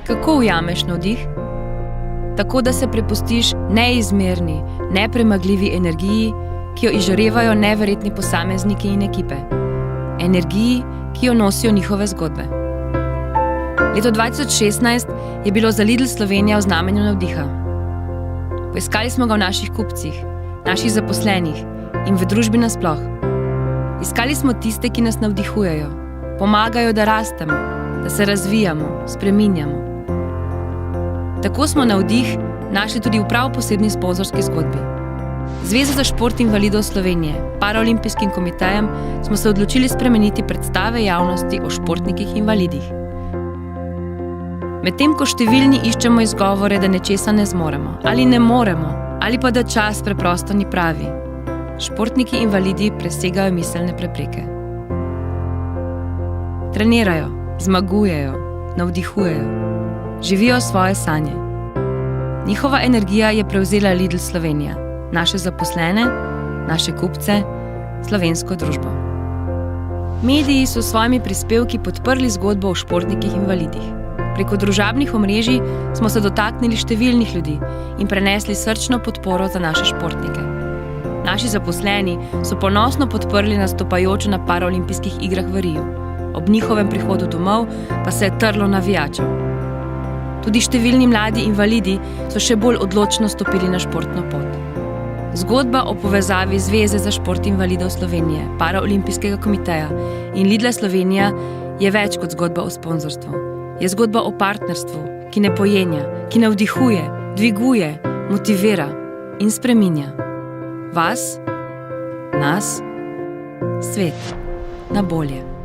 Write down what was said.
Kako ujameš navdih? Tako, da se prepustiš neizmerni, nepremagljivi energiji, ki jo izžarevajo neverjetni posamezniki in ekipe. Energiji, ki jo nosijo njihove zgodbe. Leto 2016 je bilo za Lidl Slovenija v znamenju navdiha. Poiskali smo ga v naših kupcih, naših zaposlenih in v družbi nasploh. Iskali smo tiste, ki nas navdihujejo, pomagajo, da rastemo, da se razvijamo, spreminjamo. Tako smo navdih našli tudi v prav posebni sponzorski zgodbi. Zveza za šport invalidov Slovenije, Paraolimpijskim komitejem, smo se odločili spremeniti predstave javnosti o športnikih invalidih. Medtem ko številni iščemo izgovore, da nečesa ne zmoremo, ali ne moremo, ali pa da čas preprosto ni pravi, športniki invalidi presegajo miselne prepreke. Trenirajo, zmagujejo, navdihujejo, živijo svoje sanje. Njihova energija je prevzela Lidl Slovenija, naše zaposlene, naše kupce, slovensko družbo. Mediji so s svojimi prispevki podprli zgodbo o športnikih invalidih. Preko družabnih omrežij smo se dotaknili številnih ljudi in prenesli srčno podporo za naše športnike. Naši zaposleni so ponosno podprli nastopajoče na Paraolimpijskih igrah v Riu. Ob njihovem prihodu domov pa se je trlo navijačev. Tudi številni mladi invalidi so še bolj odločno stopili na športno pot. Zgodba o povezavi Zveze za šport invalidov Slovenije, Paraolimpijskega komiteja in Lidla Slovenija je več kot zgodba o sponzorstvu. Je zgodba o partnerstvu, ki ne pojenja, ki navdihuje, dviguje, motivira in spreminja. Vas, nas, svet na bolje.